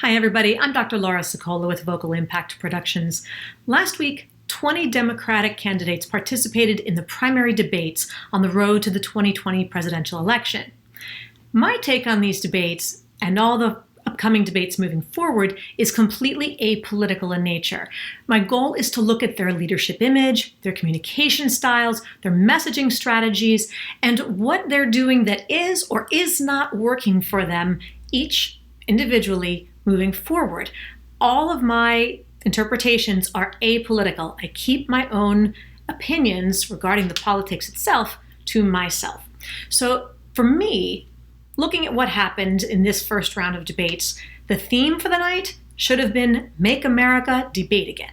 Hi, everybody. I'm Dr. Laura Sicola with Vocal Impact Productions. Last week, 20 Democratic candidates participated in the primary debates on the road to the 2020 presidential election. My take on these debates and all the upcoming debates moving forward is completely apolitical in nature. My goal is to look at their leadership image, their communication styles, their messaging strategies, and what they're doing that is or is not working for them, each individually moving forward. All of my interpretations are apolitical. I keep my own opinions regarding the politics itself to myself. So for me, looking at what happened in this first round of debates, the theme for the night should have been Make America Debate Again.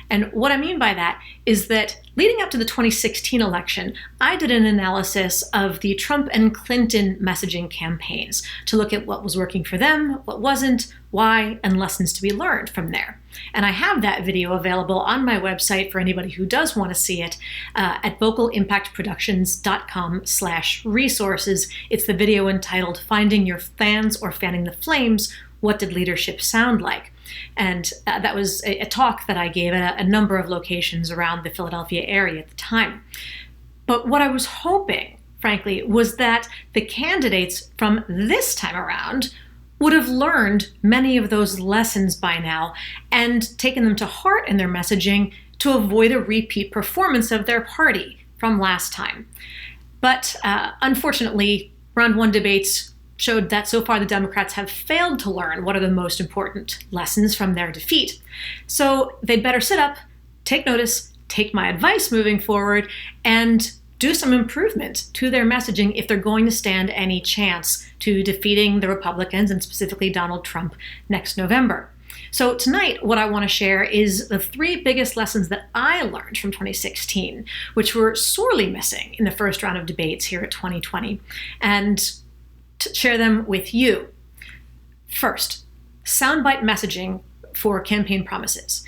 And what I mean by that is that leading up to the 2016 election, I did an analysis of the Trump and Clinton messaging campaigns to look at what was working for them, what wasn't, why, and lessons to be learned from there. And I have that video available on my website for anybody who does want to see it at vocalimpactproductions.com/resources. It's the video entitled Finding Your Fans or Fanning the Flames, What Did Leadership Sound Like? And that was a talk that I gave at a number of locations around the Philadelphia area at the time. But what I was hoping, frankly, was that the candidates from this time around would have learned many of those lessons by now and taken them to heart in their messaging to avoid a repeat performance of their party from last time. But unfortunately, round one debates showed that so far the Democrats have failed to learn what are the most important lessons from their defeat. So they'd better sit up, take notice, take my advice moving forward, and do some improvement to their messaging if they're going to stand any chance to defeating the Republicans and specifically Donald Trump next November. So tonight, what I want to share is the three biggest lessons that I learned from 2016, which were sorely missing in the first round of debates here at 2020, and to share them with you. First, soundbite messaging for campaign promises.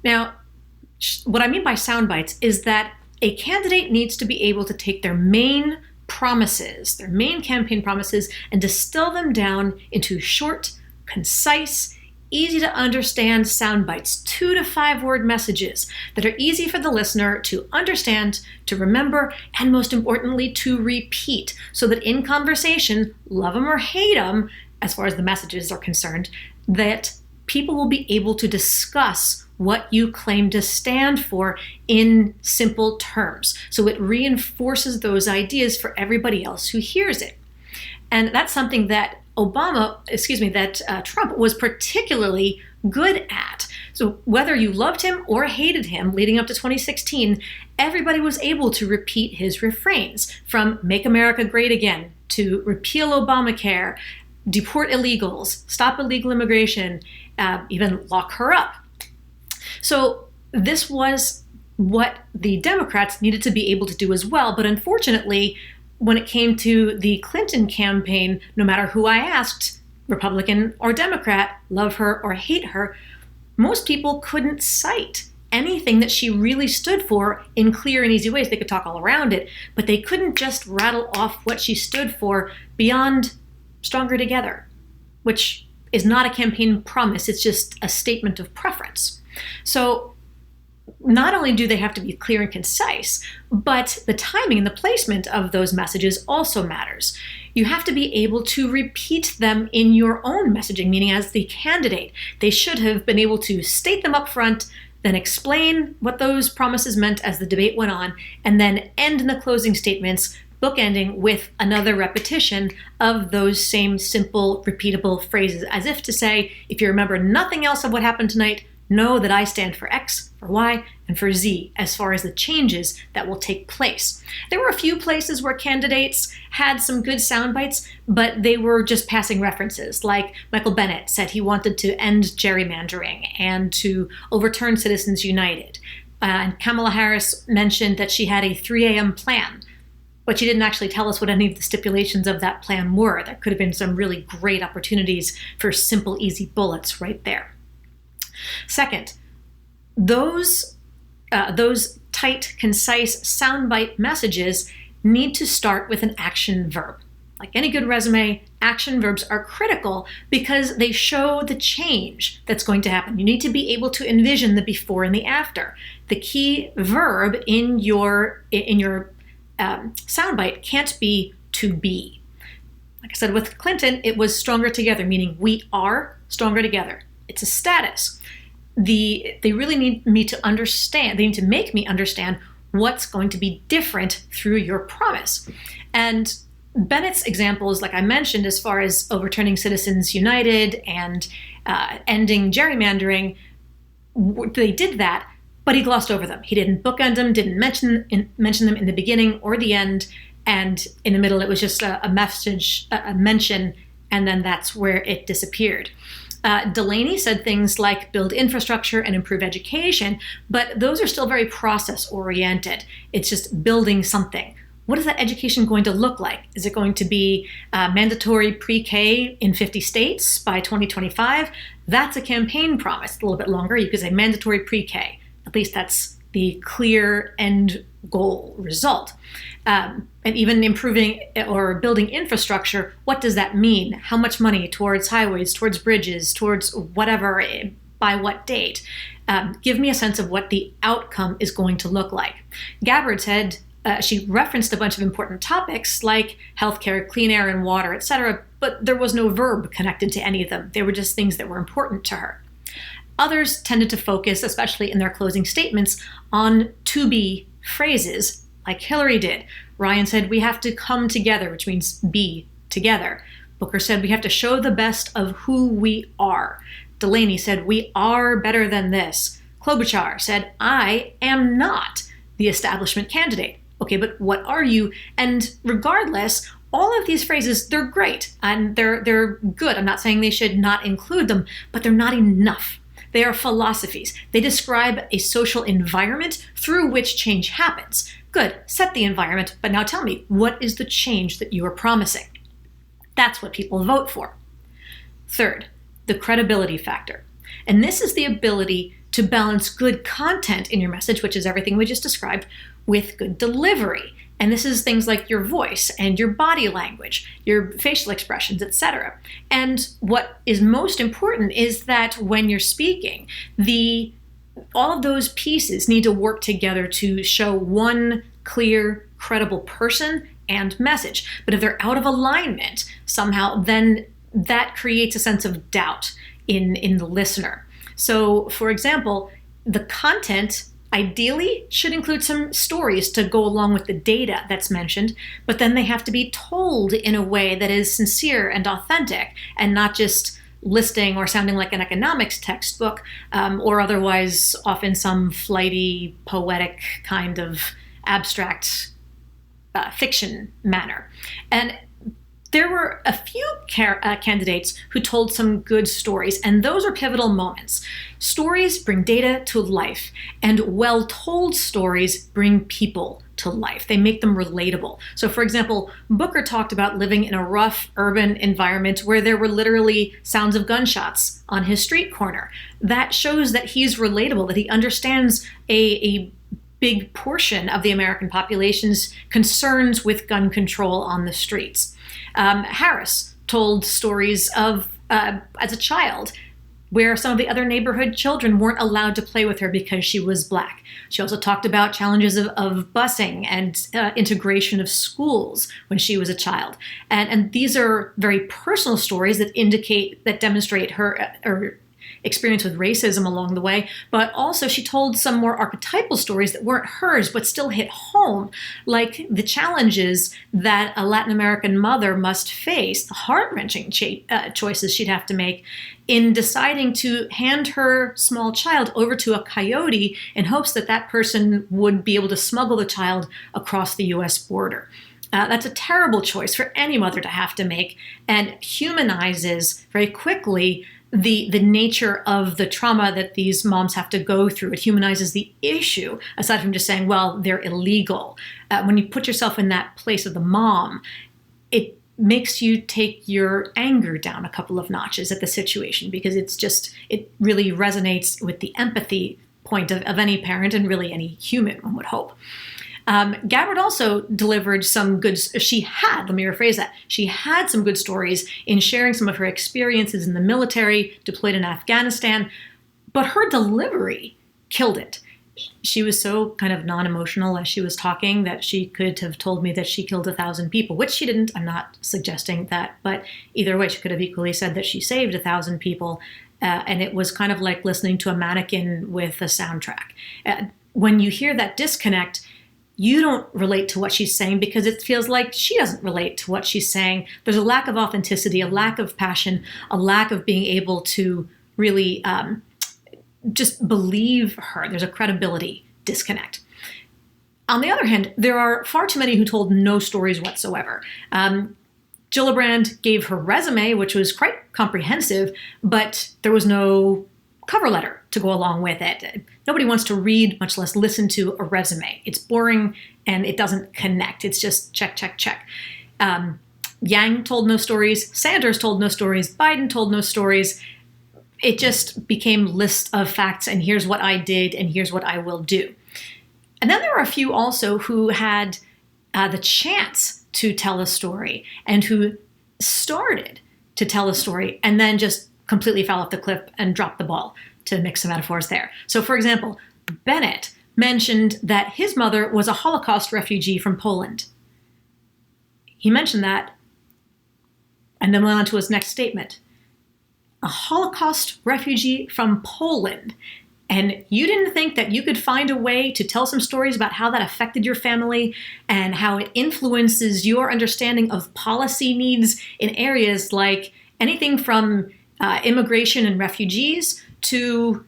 Now, what I mean by soundbites is that a candidate needs to be able to take their main promises, their main campaign promises, and distill them down into short, concise, easy to understand sound bites, 2 to 5 word messages that are easy for the listener to understand, to remember, and most importantly, to repeat, so that in conversation, love them or hate them, as far as the messages are concerned, that people will be able to discuss what you claim to stand for in simple terms. So it reinforces those ideas for everybody else who hears it. And that's something that Trump was particularly good at. So whether you loved him or hated him leading up to 2016, everybody was able to repeat his refrains, from Make America Great Again to repeal Obamacare, deport illegals, stop illegal immigration, even lock her up. So this was what the Democrats needed to be able to do as well. But unfortunately, when it came to the Clinton campaign, no matter who I asked, Republican or Democrat, love her or hate her, most people couldn't cite anything that she really stood for in clear and easy ways. They could talk all around it, but they couldn't just rattle off what she stood for beyond stronger together, which is not a campaign promise. It's just a statement of preference. So not only do they have to be clear and concise, but the timing and the placement of those messages also matters. You have to be able to repeat them in your own messaging, meaning as the candidate. They should have been able to state them up front, then explain what those promises meant as the debate went on, and then end in the closing statements, bookending with another repetition of those same simple, repeatable phrases, as if to say, if you remember nothing else of what happened tonight, know that I stand for X, for Y, and for Z as far as the changes that will take place. There were a few places where candidates had some good sound bites, but they were just passing references. Like Michael Bennet said he wanted to end gerrymandering and to overturn Citizens United. And Kamala Harris mentioned that she had a 3 a.m. plan, but she didn't actually tell us what any of the stipulations of that plan were. There could have been some really great opportunities for simple, easy bullets right there. Second, those tight, concise, soundbite messages need to start with an action verb. Like any good resume, Action verbs are critical because they show the change that's going to happen. You need to be able to envision the before and the after. The key verb in your soundbite can't be to be. Like I said with Clinton, it was stronger together, meaning we are stronger together. It's a status. They really need me to understand. They need to make me understand what's going to be different through your promise. And Bennett's examples, like I mentioned, as far as overturning Citizens United and ending gerrymandering, they did that, but he glossed over them. He didn't bookend them, didn't mention them in the beginning or the end, and in the middle it was just a message, a mention, and then that's where it disappeared. Delaney said things like build infrastructure and improve education, but those are still very process-oriented. It's just building something. What is that education going to look like? Is it going to be mandatory pre-K in 50 states by 2025? That's a campaign promise. A little bit longer, you could say mandatory pre-K. At least that's the clear end goal result. And even improving or building infrastructure, what does that mean? How much money towards highways, towards bridges, towards whatever, by what date? Give me a sense of what the outcome is going to look like. Gabbard said, she referenced a bunch of important topics like healthcare, clean air and water, etc., but there was no verb connected to any of them. They were just things that were important to her. Others tended to focus, especially in their closing statements, on to-be phrases, like Hillary did. Ryan said, we have to come together, which means be together. Booker said, we have to show the best of who we are. Delaney said, we are better than this. Klobuchar said, I am not the establishment candidate. Okay, but what are you? And regardless, all of these phrases, they're great and they're good. I'm not saying they should not include them, but they're not enough. They are philosophies. They describe a social environment through which change happens. Good, set the environment, but now tell me, what is the change that you are promising? That's what people vote for. Third, the credibility factor. And this is the ability to balance good content in your message, which is everything we just described, with good delivery. And this is things like your voice and your body language, your facial expressions, etc. And what is most important is that when you're speaking, all of those pieces need to work together to show one clear, credible person and message. But if they're out of alignment somehow, then that creates a sense of doubt in the listener. So, for example, the content ideally should include some stories to go along with the data that's mentioned, but then they have to be told in a way that is sincere and authentic and not just listing or sounding like an economics textbook or otherwise often some flighty, poetic kind of abstract fiction manner. And there were a few candidates who told some good stories, and those are pivotal moments. Stories bring data to life, and well-told stories bring people to life. They make them relatable. So, for example, Booker talked about living in a rough urban environment where there were literally sounds of gunshots on his street corner. That shows that he's relatable, that he understands a big portion of the American population's concerns with gun control on the streets. Harris told stories of, as a child, where some of the other neighborhood children weren't allowed to play with her because she was Black. She also talked about challenges of busing and integration of schools when she was a child. And these are very personal stories that demonstrate her experience with racism along the way, but also she told some more archetypal stories that weren't hers but still hit home, like the challenges that a Latin American mother must face, the heart-wrenching choices she'd have to make in deciding to hand her small child over to a coyote in hopes that that person would be able to smuggle the child across the U.S. border. That's a terrible choice for any mother to have to make and humanizes very quickly the nature of the trauma that these moms have to go through. It humanizes the issue, aside from just saying, well, they're illegal. When you put yourself in that place of the mom, it makes you take your anger down a couple of notches at the situation, because it really resonates with the empathy point of any parent and really any human, one would hope. Gabbard also delivered some good, let me rephrase that, she had some good stories in sharing some of her experiences in the military, deployed in Afghanistan, but her delivery killed it. She was so kind of non-emotional as she was talking that she could have told me that she killed 1,000 people, which she didn't. I'm not suggesting that, but either way, she could have equally said that she saved 1,000 people, and it was kind of like listening to a mannequin with a soundtrack. When you hear that disconnect, you don't relate to what she's saying because it feels like she doesn't relate to what she's saying. There's a lack of authenticity, a lack of passion, a lack of being able to really just believe her. There's a credibility disconnect. On the other hand, there are far too many who told no stories whatsoever. Gillibrand gave her resume, which was quite comprehensive, but there was no cover letter to go along with it. Nobody wants to read, much less listen to a resume. It's boring and it doesn't connect. It's just check, check, check. Yang told no stories. Sanders told no stories. Biden told no stories. It just became list of facts, and here's what I did, and here's what I will do. And then there were a few also who had the chance to tell a story and who started to tell a story and then just completely fell off the cliff and dropped the ball, to mix some metaphors there. So for example, Bennett mentioned that his mother was a Holocaust refugee from Poland. He mentioned that and then went on to his next statement. A Holocaust refugee from Poland. And you didn't think that you could find a way to tell some stories about how that affected your family and how it influences your understanding of policy needs in areas like anything from immigration and refugees to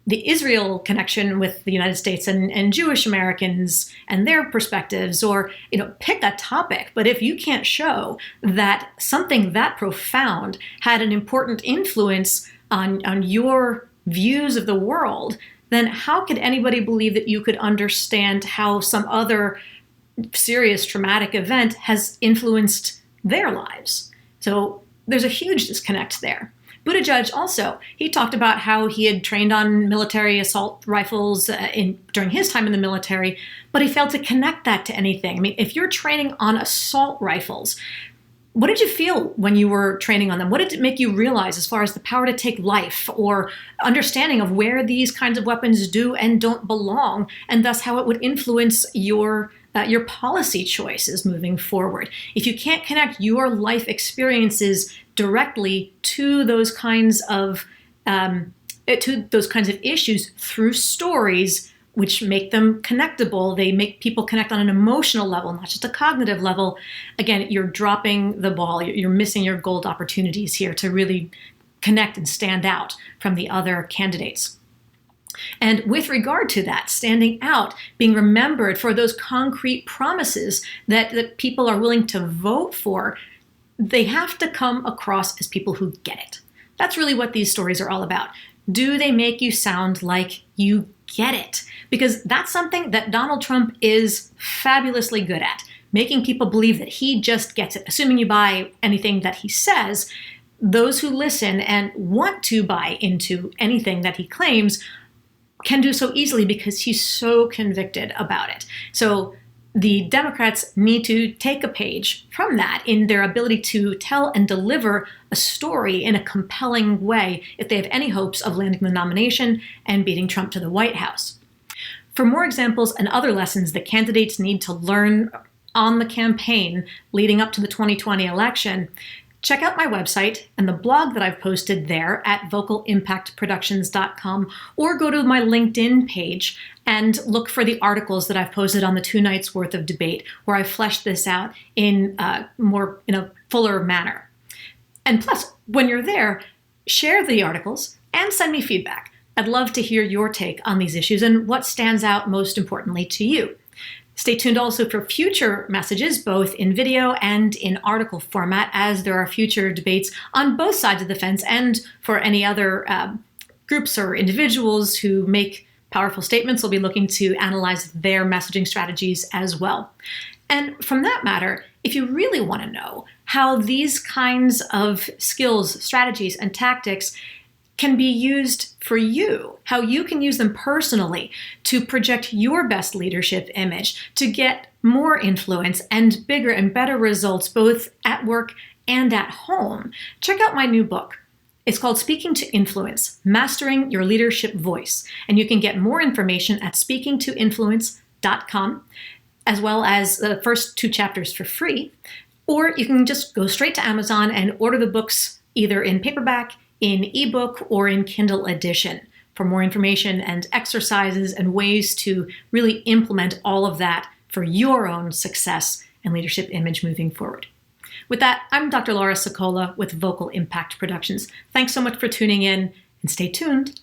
the Israel connection with the United States and Jewish Americans and their perspectives, or, pick a topic. But if you can't show that something that profound had an important influence on your views of the world, then how could anybody believe that you could understand how some other serious traumatic event has influenced their lives? So there's a huge disconnect there. Buttigieg also, he talked about how he had trained on military assault rifles during his time in the military, but he failed to connect that to anything. I mean, if you're training on assault rifles, what did you feel when you were training on them? What did it make you realize as far as the power to take life or understanding of where these kinds of weapons do and don't belong, and thus how it would influence your policy choices moving forward? If you can't connect your life experiences directly to those kinds of issues through stories, which make them connectable, they make people connect on an emotional level, not just a cognitive level. Again, you're dropping the ball. You're missing your gold opportunities here to really connect and stand out from the other candidates. And with regard to that, standing out, being remembered for those concrete promises that people are willing to vote for, they have to come across as people who get it. That's really what these stories are all about. Do they make you sound like you get it? Because that's something that Donald Trump is fabulously good at, making people believe that he just gets it. Assuming you buy anything that he says, those who listen and want to buy into anything that he claims can do so easily because he's so convicted about it. So the Democrats need to take a page from that in their ability to tell and deliver a story in a compelling way if they have any hopes of landing the nomination and beating Trump to the White House. For more examples and other lessons that candidates need to learn on the campaign leading up to the 2020 election, check out my website and the blog that I've posted there at vocalimpactproductions.com, or go to my LinkedIn page and look for the articles that I've posted on the 2 nights worth of debate, where I fleshed this out in a fuller manner. And plus, when you're there, share the articles and send me feedback. I'd love to hear your take on these issues and what stands out most importantly to you. Stay tuned also for future messages, both in video and in article format, as there are future debates on both sides of the fence, and for any other groups or individuals who make powerful statements, we'll be looking to analyze their messaging strategies as well. And from that matter, if you really want to know how these kinds of skills, strategies, and tactics can be used for you, how you can use them personally to project your best leadership image, to get more influence and bigger and better results both at work and at home. Check out my new book. It's called Speaking to Influence, Mastering Your Leadership Voice. And you can get more information at speakingtoinfluence.com, as well as the first 2 chapters for free. Or you can just go straight to Amazon and order the books either in paperback, in ebook, or in Kindle edition for more information and exercises and ways to really implement all of that for your own success and leadership image moving forward. With that, I'm Dr. Laura Sicola with Vocal Impact Productions. Thanks so much for tuning in, and stay tuned.